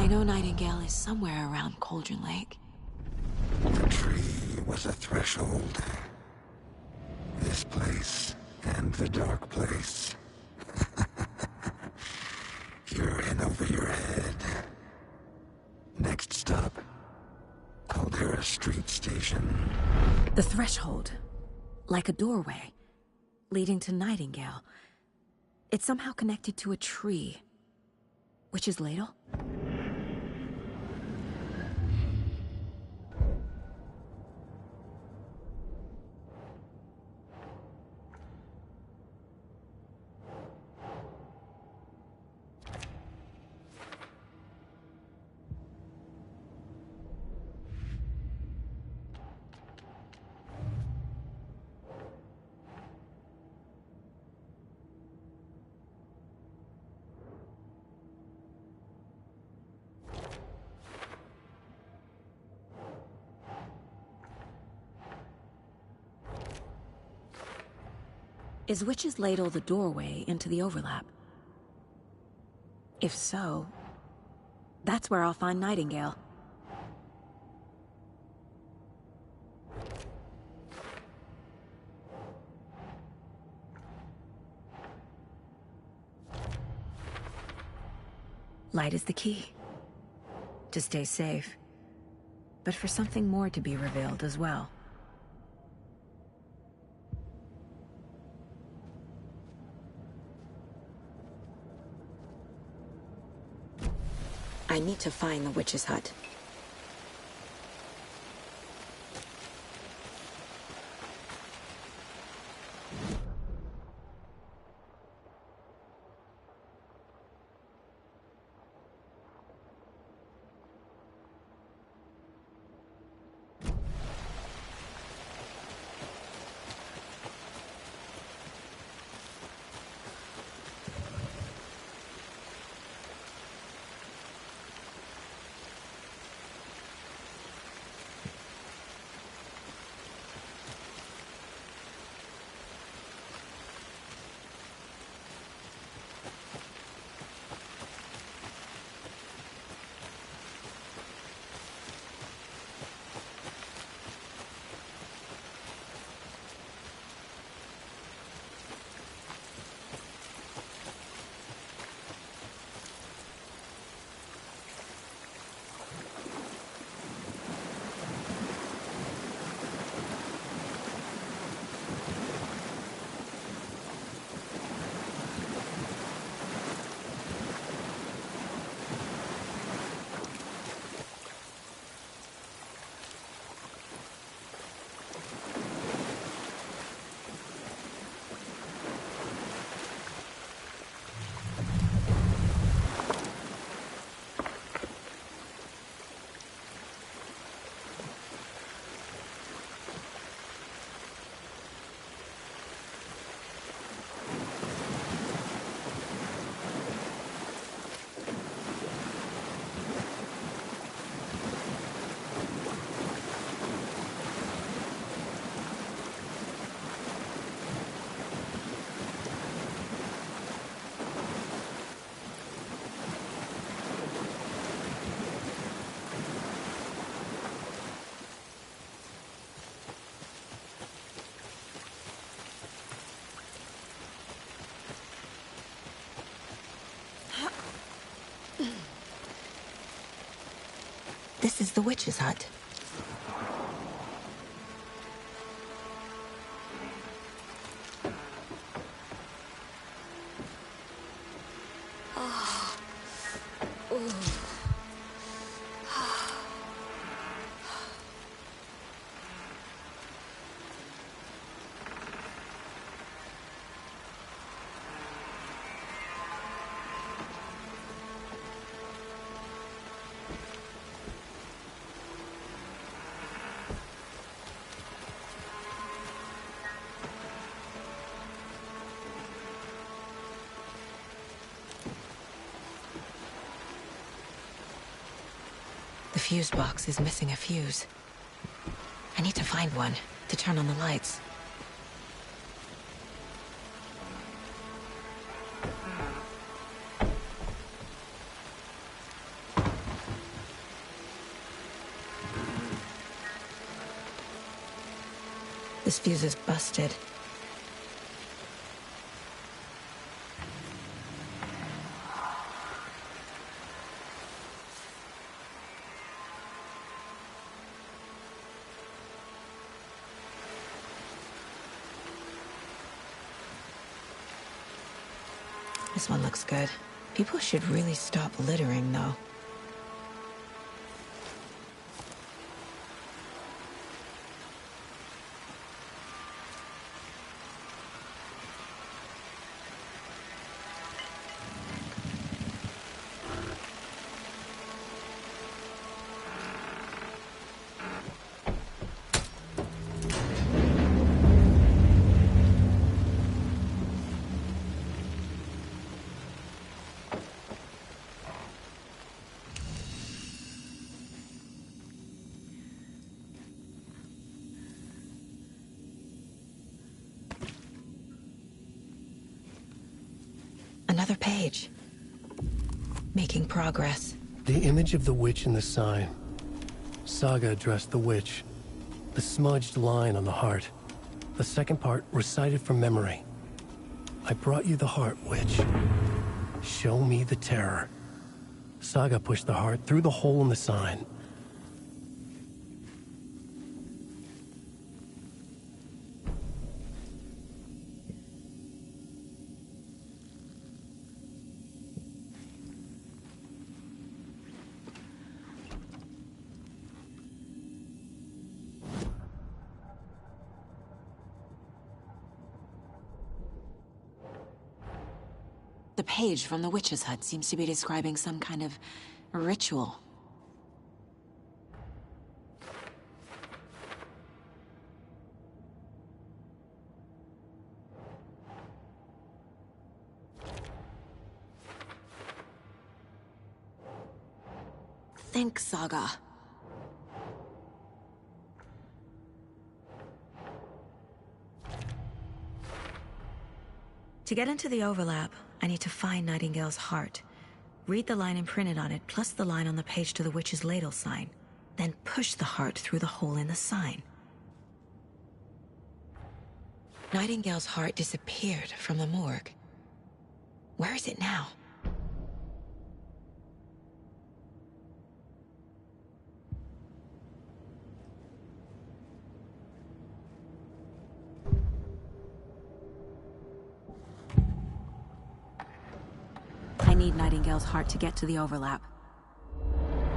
S2: I know Nightingale is somewhere around Cauldron Lake.
S7: The tree was a threshold. This place and the dark place. You're in over your head. Next stop, Caldera Street Station.
S2: The threshold. Like a doorway. Leading to Nightingale. It's somehow connected to a tree. Witch's Ladle? Is Witch's Ladle the doorway into the overlap? If so, that's where I'll find Nightingale. Light is the key. To stay safe. But for something more to be revealed as well. I need to find the witch's hut. This is the witch's hut. Oh. Ooh. The fuse box is missing a fuse. I need to find one to turn on the lights. This fuse is busted. This one looks good. People should really stop littering, though. Another page. Making progress.
S10: The image of the witch in the sign. Saga addressed the witch. The smudged line on the heart. The second part recited from memory. I brought you the heart, witch. Show me the terror. Saga pushed the heart through the hole in the sign.
S2: The page from the witch's hut seems to be describing some kind of ritual. Think, Saga. To get into the overlap, I need to find Nightingale's heart. Read the line imprinted on it, plus the line on the page to the witch's ladle sign. Then push the heart through the hole in the sign. Nightingale's heart disappeared from the morgue. Where is it now? I need Nightingale's heart to get to the overlap.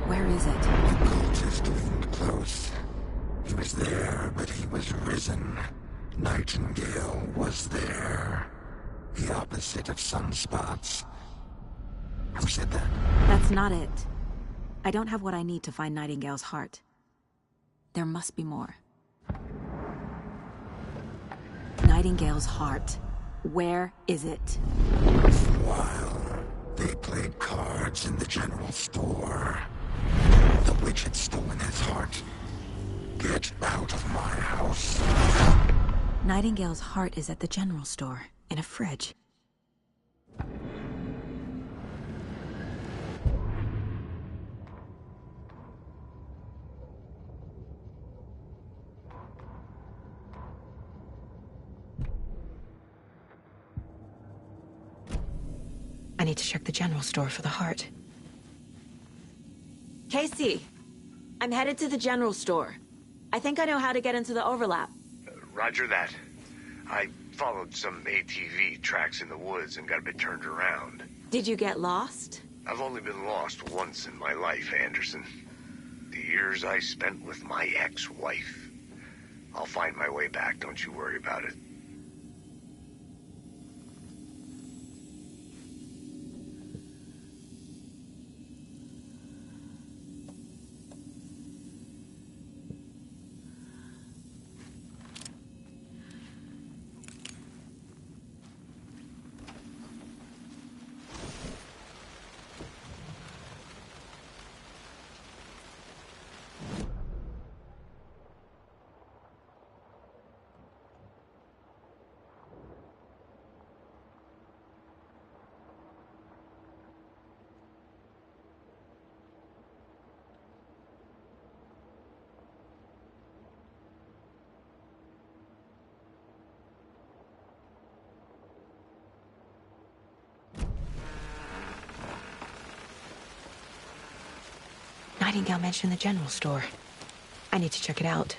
S2: Where is it?
S7: The cultist leaned close. He was there, but he was risen. Nightingale was there. The opposite of sunspots. Who said that?
S2: That's not it. I don't have what I need to find Nightingale's heart. There must be more. Nightingale's heart. Where is it?
S7: For a while, they played cards in the general store. The witch had stolen his heart. Get out of my house.
S2: Nightingale's heart is at the general store, in a fridge. I need to check the general store for the heart. Casey, I'm headed to the general store. I think I know how to get into the overlap.
S1: Roger that. I followed some ATV tracks in the woods and got a bit turned around.
S2: Did you get lost?
S1: I've only been lost once in my life, Anderson. The years I spent with my ex-wife. I'll find my way back, don't you worry about it.
S2: Nightingale mentioned the general store. I need to check it out.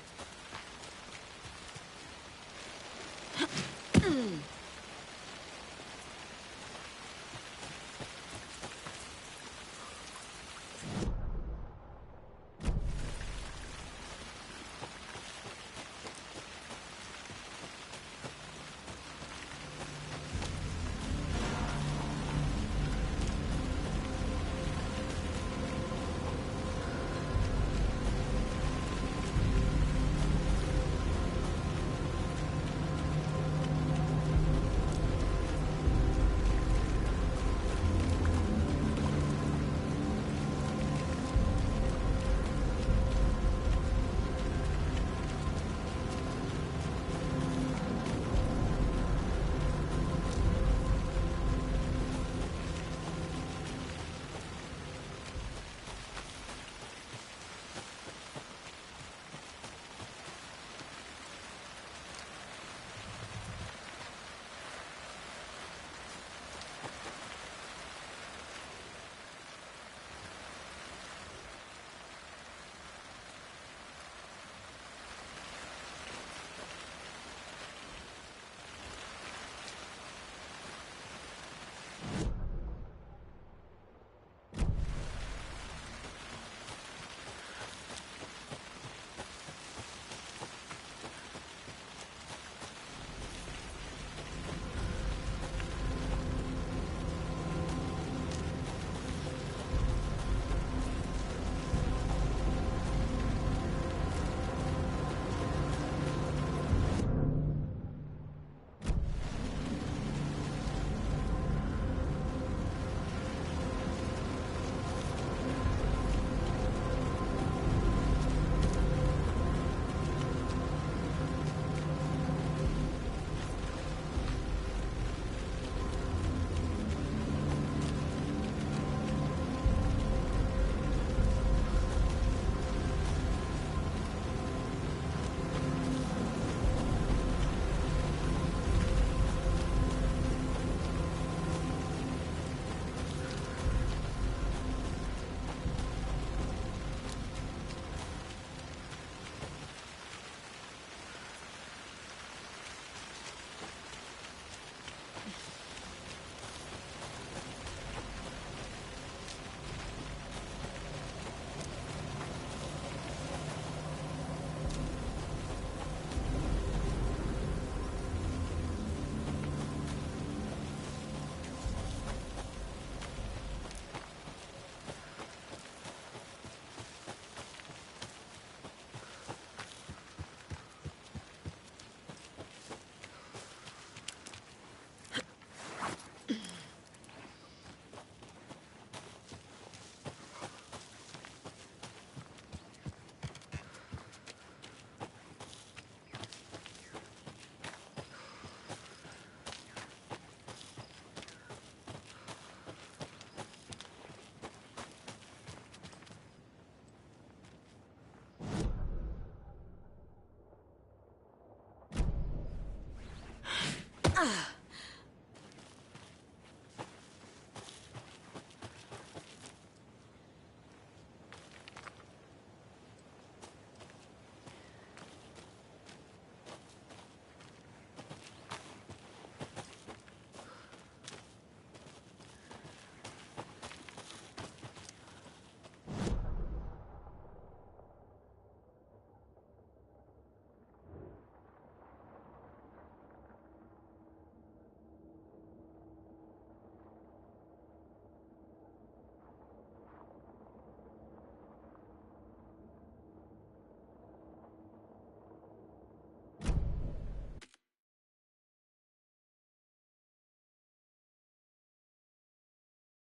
S2: Ah.